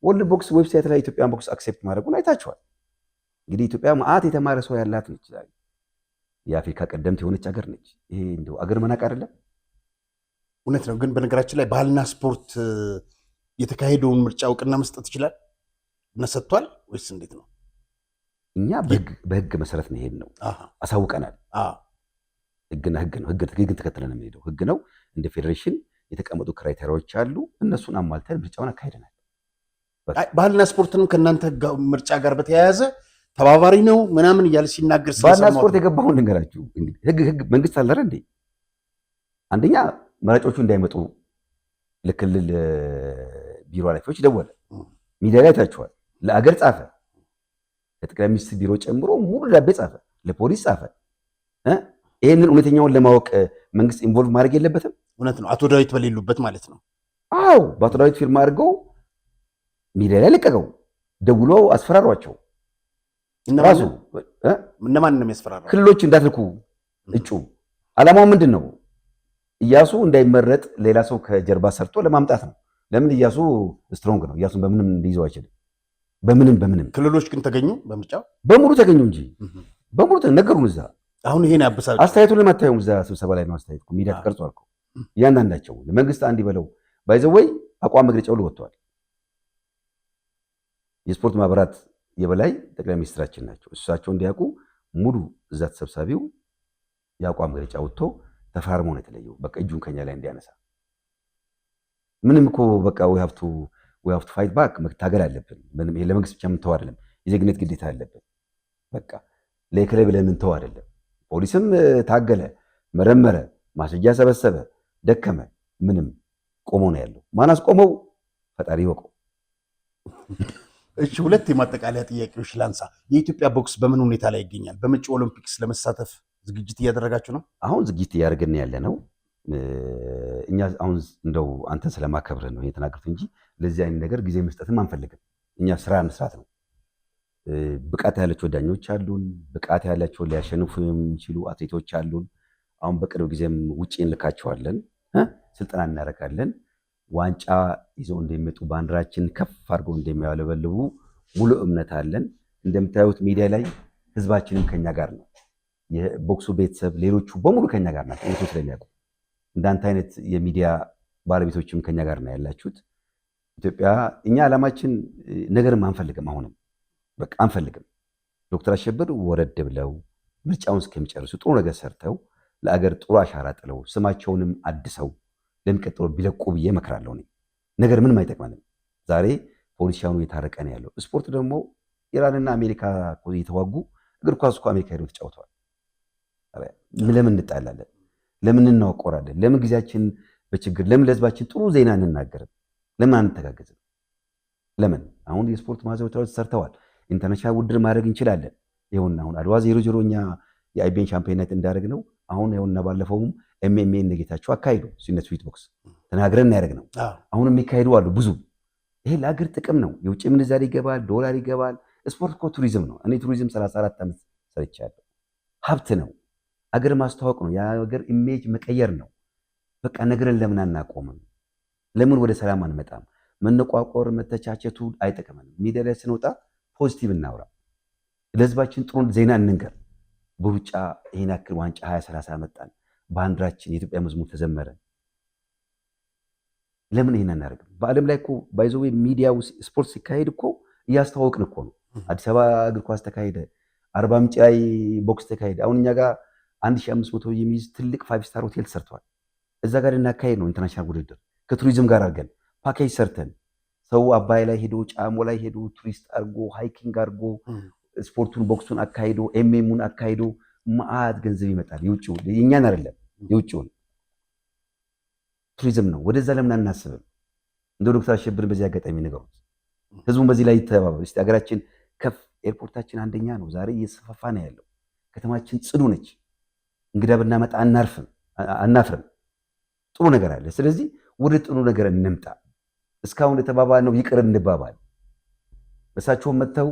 ወርልድ ቦክስ ዌብሳይት ላይ ኢትዮጵያን ቦክስ አክሴፕት ማድረጉን አይታችኋል። እንግዲህ ኢትዮጵያ መዓት የተማረ ሰው ያላት ነች። የአፍሪካ ቀደምት የሆነች ሀገር ነች። ይሄ እንደው አገር መናቅ አይደለም። እውነት ነው። ግን በነገራችን ላይ ባህልና ስፖርት የተካሄደውን ምርጫ እውቅና መስጠት ይችላል እና ሰጥቷል ወይስ እንዴት ነው? እኛ በህግ መሰረት ነው ይሄን ነው አሳውቀናል። ህግና ህግ ነው። ህግን ተከትለን ነው የምንሄደው። ህግ ነው። እንደ ፌዴሬሽን የተቀመጡ ክራይቴሪያዎች አሉ። እነሱን አሟልተን ምርጫውን አካሂደናል። ባህልና ስፖርትንም ከእናንተ ምርጫ ጋር በተያያዘ ተባባሪ ነው ምናምን እያለ ሲናገር ባህልና ስፖርት የገባውን ልንገራችሁ። ህግ መንግስት አለ እንዴ? አንደኛ መራጮቹ እንዳይመጡ ለክልል ቢሮ ኃላፊዎች ደወለ። ሚዲያ ላይ ታችኋል። ለአገር ጻፈ። ለጠቅላይ ሚኒስትር ቢሮ ጨምሮ ሙሉ ደብዳቤ ጻፈ። ለፖሊስ ጻፈ። ይህንን እውነተኛውን ለማወቅ መንግስት ኢንቮልቭ ማድረግ የለበትም? እውነት ነው። አቶ ዳዊት በሌሉበት ማለት ነው። አዎ፣ በአቶ ዳዊት ፊርማ አድርገው ሚዲያ ላይ ለቀቀው። ደውሎ አስፈራሯቸው። ራሱ እነማን ነው የሚያስፈራራው? ክልሎች እንዳትልኩ እጩ። ዓላማው ምንድን ነው? እያሱ እንዳይመረጥ ሌላ ሰው ከጀርባ ሰርቶ ለማምጣት ነው። ለምን? እያሱ ስትሮንግ ነው። እያሱን በምንም ሊይዘው አይችልም። በምንም። ክልሎች ግን ተገኙ፣ በምርጫው በሙሉ ተገኙ እንጂ በሙሉ ነገሩን። እዛ አሁን ይሄን ያበሳጭ አስተያየቱን ለማታየው እዛ ስብሰባ ላይ ነው። አስተያየቱ ሚዲያ ተቀርጿል እኮ እያንዳንዳቸው። ለመንግስት አንድ ይበለው ባይዘወይ አቋም መግለጫው ወጥቷል። የስፖርት ማህበራት የበላይ ጠቅላይ ሚኒስትራችን ናቸው። እሳቸው እንዲያውቁ ሙሉ እዛ ተሰብሳቢው የአቋም መግለጫ ወጥቶ ተፈራርሞ ነው የተለየው። በቃ እጁን ከኛ ላይ እንዲያነሳ ምንም እኮ በቃ we have to fight back መታገል አለብን። ምንም ይሄ ለመንግስት ብቻ የምንተው አይደለም። የዜግነት ግዴታ አለብን። በቃ ለክለብ ብለን የምንተው አይደለም። ፖሊስም ታገለ፣ መረመረ፣ ማስረጃ ሰበሰበ፣ ደከመ። ምንም ቆሞ ነው ያለው። ማን አስቆመው? ፈጣሪ ይወቀው። እሺ፣ ሁለት የማጠቃለያ ጥያቄዎች ላንሳ። የኢትዮጵያ ቦክስ በምን ሁኔታ ላይ ይገኛል? በመጪው ኦሎምፒክስ ለመሳተፍ ዝግጅት እያደረጋችሁ ነው? አሁን ዝግጅት እያደረግን ያለ ነው። እኛ አሁን እንደው አንተን ስለማከብር ነው የተናገርኩት እንጂ ለዚህ አይነት ነገር ጊዜ መስጠትም አንፈልግም። እኛ ስራ መስራት ነው። ብቃት ያላቸው ዳኞች አሉን። ብቃት ያላቸው ሊያሸንፉ የሚችሉ አትሌቶች አሉን። አሁን በቅርብ ጊዜም ውጪ እንልካቸዋለን፣ ስልጠና እናደርጋለን። ዋንጫ ይዘው እንደሚመጡ ባንዲራችን ከፍ አድርገው እንደሚያውለበልቡ ሙሉ እምነት አለን። እንደምታዩት ሚዲያ ላይ ህዝባችንም ከኛ ጋር ነው። የቦክሱ ቤተሰብ ሌሎቹ በሙሉ ከኛ ጋር ናቸው። እውነቱን ስለሚያውቁ እንዳንተ አይነት የሚዲያ ባለቤቶችም ከኛ ጋር ነው ያላችሁት። ኢትዮጵያ እኛ ዓላማችን ነገርም አንፈልግም። አሁንም በቃ አንፈልግም። ዶክተር አሸብር ወረድ ብለው ምርጫውን እስከሚጨርሱ ጥሩ ነገር ሰርተው ለአገር ጥሩ አሻራ ጥለው ስማቸውንም አድሰው ለሚቀጥለው ቢለቁ ብዬ እመክራለሁ። ነገር ምንም አይጠቅመንም። ዛሬ ፖሊሲያኑ የታረቀ ነው ያለው። ስፖርት ደግሞ ኢራንና አሜሪካ የተዋጉ እግር ኳስ እኮ አሜሪካ ሄደው ተጫውተዋል። ለምን እንጣላለን? ለምን እናወቆራለን? ለምን ጊዜያችን በችግር ለምን ለህዝባችን ጥሩ ዜና እንናገርም? ለምን አንተጋገዝም? ለምን አሁን የስፖርት ማዘውተሪያዎች ሰርተዋል። ኢንተርናሽናል ውድድር ማድረግ እንችላለን። ይኸውና አሁን አድዋ 0-0 እኛ የአይቢኤን ሻምፒዮንነት እንዳደረግ ነው። አሁን ይኸውና ባለፈውም ኤምኤምኤ ነገታቸው አካሂዱ ሲነት ስዊት ቦክስ ተናግረን ያደረግ ነው። አሁን የሚካሄዱ አሉ ብዙ። ይሄ ለአገር ጥቅም ነው። የውጭ ምንዛሪ ይገባል፣ ዶላር ይገባል። ስፖርት እኮ ቱሪዝም ነው። እኔ ቱሪዝም 34 ዓመት ሰርቻለሁ። ሀብት ነው። አገር ማስተዋወቅ ነው። የአገር ኢሜጅ መቀየር ነው። በቃ ነገርን ለምን አናቆምም? ለምን ወደ ሰላም አንመጣም? መነቋቆር መተቻቸቱ አይጠቅመንም። ሚዲያ ላይ ስንወጣ ፖዚቲቭ እናውራ። ለህዝባችን ጥሩ ዜና እንንገር። በሩጫ ይሄን ያክል ዋንጫ 20-30 መጣን። ባንዲራችን የኢትዮጵያ መዝሙር ተዘመረ። ለምን ይሄን አናደርግም? በዓለም ላይ እኮ ባይዘው ሚዲያ ስፖርት ሲካሄድ እኮ እያስተዋወቅን እኮ ነው። አዲስ አበባ እግር ኳስ ተካሄደ፣ አርባ ምንጭ ላይ ቦክስ ተካሄደ። አሁን እኛ ጋር 1500 የሚይዝ ትልቅ 5 ስታር ሆቴል ሰርቷል። እዛ ጋር እናካሄድ ነው ኢንተርናሽናል ውድድር ከቱሪዝም ጋር አድርገን ፓኬጅ ሰርተን ሰው አባይ ላይ ሄዶ ጫሞ ላይ ሄዶ ቱሪስት አድርጎ ሃይኪንግ አድርጎ ስፖርቱን ቦክሱን አካሂዶ ኤምኤሙን አካሂዶ ማአት ገንዘብ ይመጣል። የውጭው የኛን አይደለም የውጭውን ቱሪዝም ነው። ወደዛ ለምን አናስብም? እንደ ዶክተር አሸብር በዚህ አጋጣሚ ነገሩት። ህዝቡን በዚህ ላይ ይተባበር እስቲ። ሀገራችን ከፍ ኤርፖርታችን አንደኛ ነው። ዛሬ እየተስፋፋ ነው ያለው። ከተማችን ጽዱ ነች። እንግዳ ብናመጣ አናፍርም። ጥሩ ነገር አለ። ስለዚህ ወደ ጥሩ ነገር እንምጣ። እስካሁን የተባባልነው ይቅር እንባባል። እሳቸውን መጥተው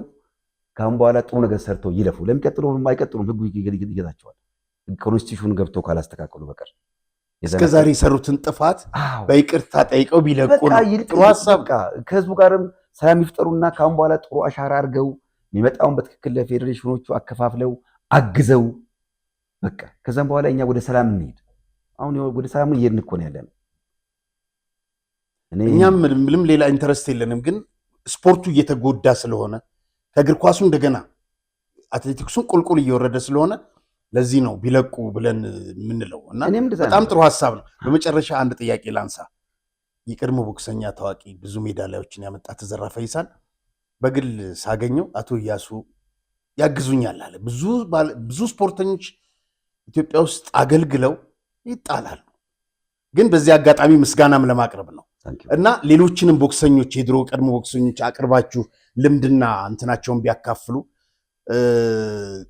ካሁን በኋላ ጥሩ ነገር ሰርተው ይለፉ። ለሚቀጥለው አይቀጥሉም። ህጉ ይገዛቸዋል። ኮንስቲቱሽን ገብተው ካላስተካከሉ በቀር እስከዛሬ የሰሩትን ጥፋት በይቅርታ ጠይቀው ቢለቁ ጥሩ ሐሳብ ከህዝቡ ጋርም ሰላም ይፍጠሩና ካሁን በኋላ ጥሩ አሻራ አድርገው የሚመጣውን በትክክል ለፌዴሬሽኖቹ አከፋፍለው አግዘው በቃ ከዛም በኋላ እኛ ወደ ሰላም እንሄድ። አሁን ወደ ሰላም እየሄድን እኮ ነው ያለነው። እኛም ምንም ሌላ ኢንተረስት የለንም፣ ግን ስፖርቱ እየተጎዳ ስለሆነ ከእግር ኳሱ እንደገና አትሌቲክሱን ቁልቁል እየወረደ ስለሆነ ለዚህ ነው ቢለቁ ብለን የምንለው እና በጣም ጥሩ ሐሳብ ነው። በመጨረሻ አንድ ጥያቄ ላንሳ። የቀድሞ ቦክሰኛ ታዋቂ ብዙ ሜዳሊያዎችን ያመጣ ተዘራ ፈይሳን በግል ሳገኘው አቶ እያሱ ያግዙኛል አለ። ብዙ ስፖርተኞች ኢትዮጵያ ውስጥ አገልግለው ይጣላሉ፣ ግን በዚህ አጋጣሚ ምስጋናም ለማቅረብ ነው እና ሌሎችንም ቦክሰኞች የድሮ ቀድሞ ቦክሰኞች አቅርባችሁ ልምድና እንትናቸውን ቢያካፍሉ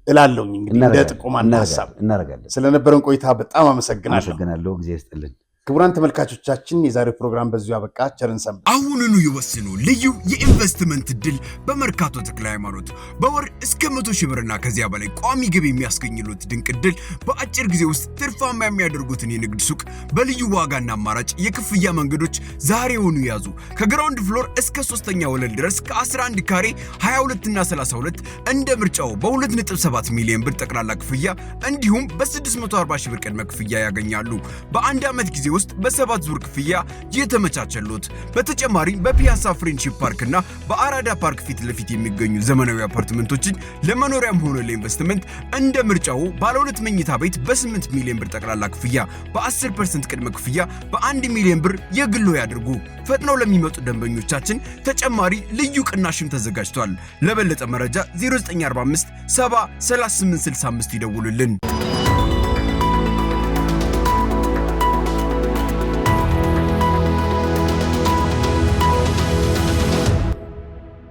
እላለሁኝ። እንግዲህ እንደ ጥቆማና ሐሳብ እናደርጋለን። ስለነበረን ቆይታ በጣም አመሰግናለሁ። ጊዜ ይስጥልን። ክቡራን ተመልካቾቻችን የዛሬው ፕሮግራም በዚሁ አበቃ። ቸርን ሰንብት። አሁኑኑ ይወስኑ። ልዩ የኢንቨስትመንት እድል በመርካቶ ተክለ ሃይማኖት በወር እስከ 100,000 ብርና ከዚያ በላይ ቋሚ ገቢ የሚያስገኝሉት ድንቅ እድል በአጭር ጊዜ ውስጥ ትርፋማ የሚያደርጉትን የንግድ ሱቅ በልዩ ዋጋና አማራጭ የክፍያ መንገዶች ዛሬውኑ ያዙ። ከግራውንድ ፍሎር እስከ 3ኛ ወለል ድረስ ከ11 ካሬ 22 እና 32 እንደ ምርጫው በ2.7 ሚሊዮን ብር ጠቅላላ ክፍያ እንዲሁም በ640,000 ብር ቅድመ ክፍያ ያገኛሉ። በአንድ ዓመት ጊዜ ውስጥ በ7 ዙር ክፍያ የተመቻቸሉት። በተጨማሪም በፒያሳ ፍሬንድሺፕ ፓርክና በአራዳ ፓርክ ፊት ለፊት የሚገኙ ዘመናዊ አፓርትመንቶችን ለመኖሪያም ሆነ ለኢንቨስትመንት እንደ ምርጫው ባለ 2 መኝታ ቤት በ8 ሚሊዮን ብር ጠቅላላ ክፍያ በ10% ቅድመ ክፍያ በ1 ሚሊዮን ብር የግሎ ያድርጉ። ፈጥነው ለሚመጡ ደንበኞቻችን ተጨማሪ ልዩ ቅናሽም ተዘጋጅቷል። ለበለጠ መረጃ 0945 70 3865 ይደውሉልን።